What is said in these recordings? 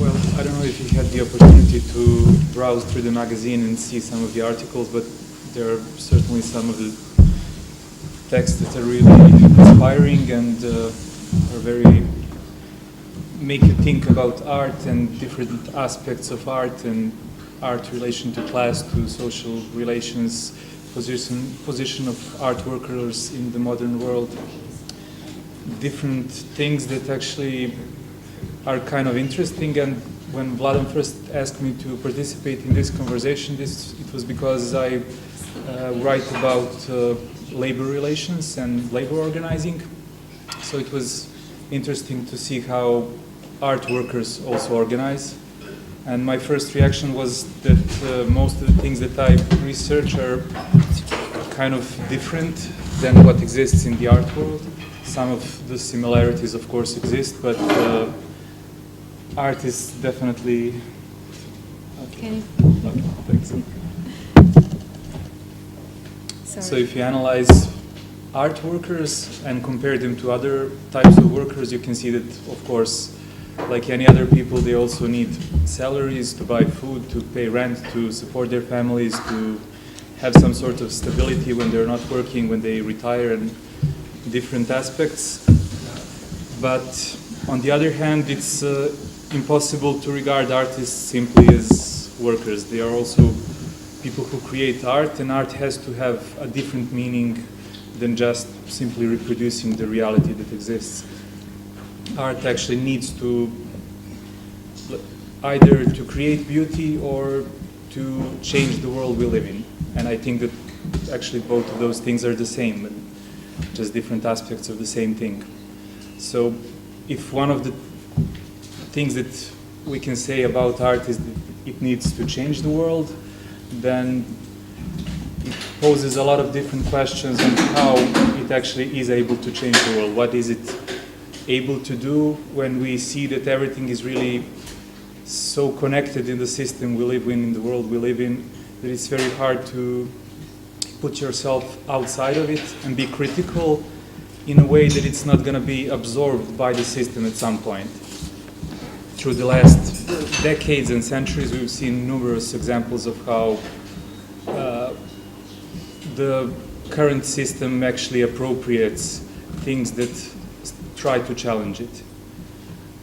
Well, I don't know if you had the opportunity to browse through the magazine and see some of the articles, but there are certainly some of the texts that are really inspiring and are very make you think about art and different aspects of art and art relation to class, to social relations, position of art workers in the modern world. Different things that actually are kind of interesting, and when Vladan first asked me to participate in this conversation, it was because I write about labor relations and labor organizing. So it was interesting to see how art workers also organize. And my first reaction was that most of the things that I research are kind of different than what exists in the art world. Some of the similarities, of course, exist, but art is definitely... Okay. Okay, thanks. So if you analyze art workers and compare them to other types of workers, you can see that, of course, like any other people, they also need salaries to buy food, to pay rent, to support their families, to have some sort of stability when they're not working, when they retire, and different aspects. But on the other hand, it's impossible to regard artists simply as workers. They are also people who create art, and art has to have a different meaning than just simply reproducing the reality that exists. Art actually needs to either to create beauty or to change the world we live in. And I think that actually both of those things are the same, just different aspects of the same thing. So if one of the things that we can say about art is that it needs to change the world, then it poses a lot of different questions on how it actually is able to change the world. What is it able to do when we see that everything is really so connected in the system we live in the world we live in, that it's very hard to put yourself outside of it and be critical in a way that it's not going to be absorbed by the system at some point. Through the last decades and centuries, we've seen numerous examples of how the current system actually appropriates things that try to challenge it.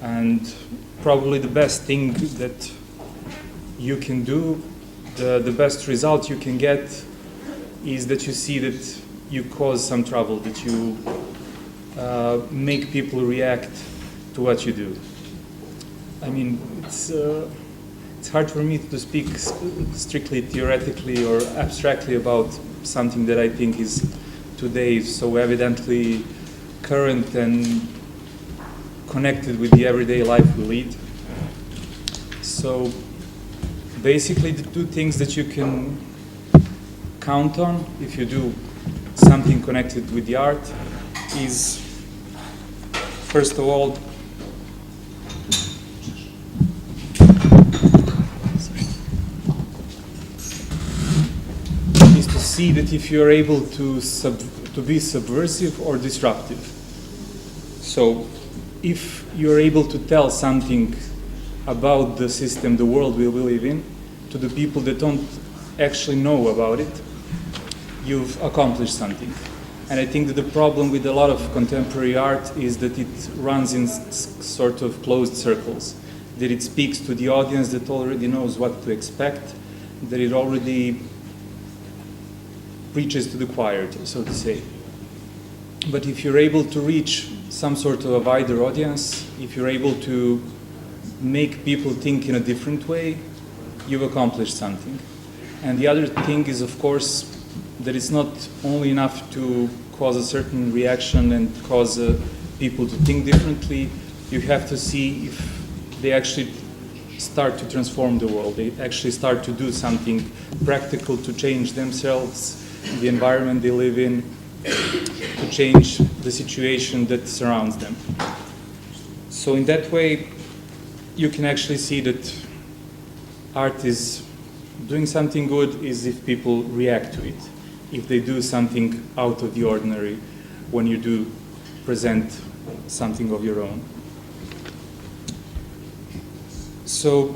And probably the best thing that you can do, the best result you can get, is that you see that you cause some trouble, that you make people react to what you do. I mean, it's hard for me to speak strictly theoretically or abstractly about something that I think is today so evidently current and connected with the everyday life we lead. So basically the two things that you can count on if you do something connected with the art is, first of all, is to see that if you're able to be subversive or disruptive. So if you're able to tell something about the system, the world we live in, to the people that don't actually know about it, you've accomplished something. And I think that the problem with a lot of contemporary art is that it runs in sort of closed circles, that it speaks to the audience that already knows what to expect, that it already preaches to the choir, so to say. But if you're able to reach some sort of a wider audience, if you're able to make people think in a different way, you've accomplished something. And the other thing is, of course, that it's not only enough to cause a certain reaction and cause people to think differently. You have to see if they actually start to transform the world. They actually start to do something practical to change themselves, the environment they live in, to change the situation that surrounds them. So in that way, you can actually see that art is doing something good is if people react to it, if they do something out of the ordinary when you do present something of your own. So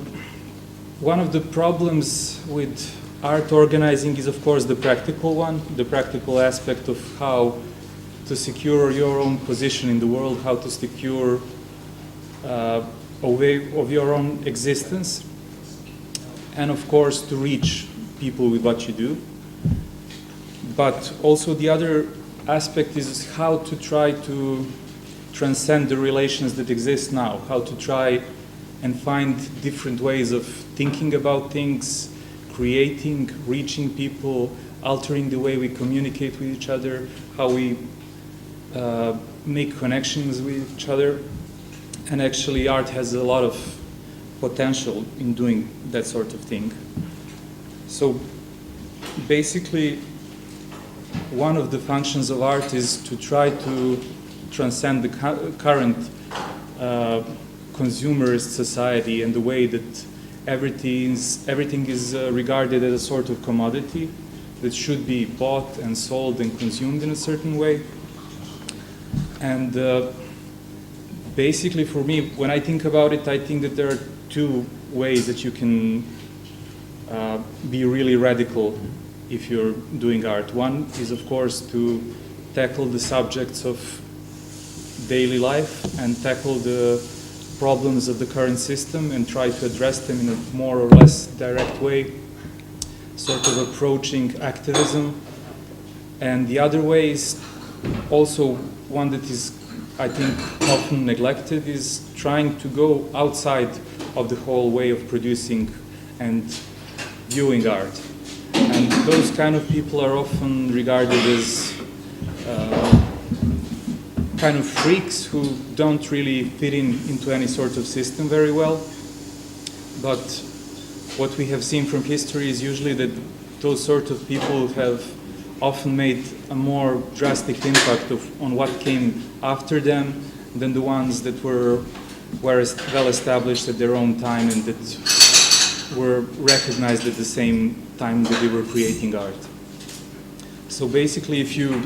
one of the problems with art organizing is, of course, the practical one, the practical aspect of how to secure your own position in the world, how to secure a way of your own existence, and of course to reach people with what you do. But also the other aspect is how to try to transcend the relations that exist now, how to try and find different ways of thinking about things, creating, reaching people, altering the way we communicate with each other, how we make connections with each other. And actually art has a lot of potential in doing that sort of thing. So basically, one of the functions of art is to try to transcend the current consumerist society and the way that everything is regarded as a sort of commodity that should be bought and sold and consumed in a certain way. And basically for me, when I think about it, I think that there are two ways that you can be really radical if you're doing art. One is, of course, to tackle the subjects of daily life and tackle the problems of the current system and try to address them in a more or less direct way, sort of approaching activism. And the other way is also one that is, I think, often neglected, is trying to go outside of the whole way of producing and viewing art. And those kind of people are often regarded as kind of freaks who don't really fit into any sort of system very well. But what we have seen from history is usually that those sort of people have often made a more drastic impact on what came after them than the ones that were well established at their own time and that were recognized at the same time that they were creating art. So basically, if you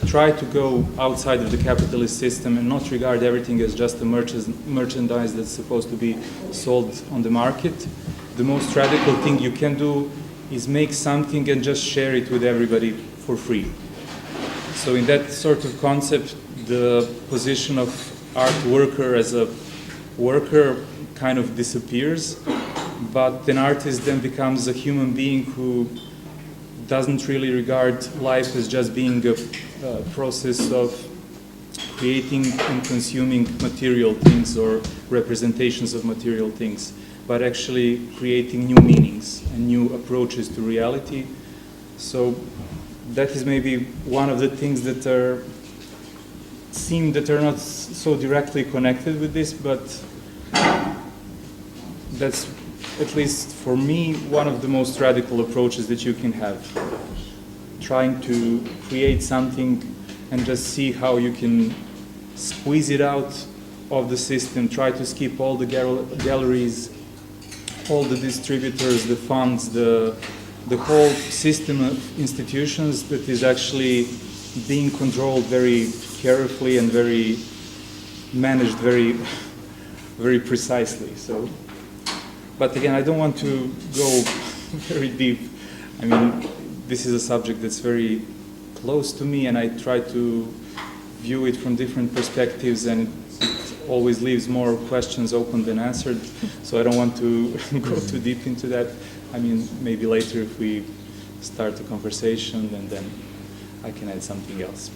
try to go outside of the capitalist system and not regard everything as just a merchandise that's supposed to be sold on the market, the most radical thing you can do is make something and just share it with everybody for free. So in that sort of concept, the position of art worker as a worker kind of disappears, but an artist then becomes a human being who doesn't really regard life as just being a process of creating and consuming material things or representations of material things, but actually creating new meanings and new approaches to reality. So that is maybe one of the things that are not so directly connected with this, but that's, at least for me, one of the most radical approaches that you can have. Trying to create something and just see how you can squeeze it out of the system, try to skip all the galleries, all the distributors, the funds, the whole system of institutions that is actually being controlled very carefully and very managed very, very precisely. So, but again, I don't want to go very deep. I mean, this is a subject that's very close to me, and I try to view it from different perspectives, and it always leaves more questions open than answered. So I don't want to go too deep into that. I mean, maybe later if we start a conversation, and then I can add something else.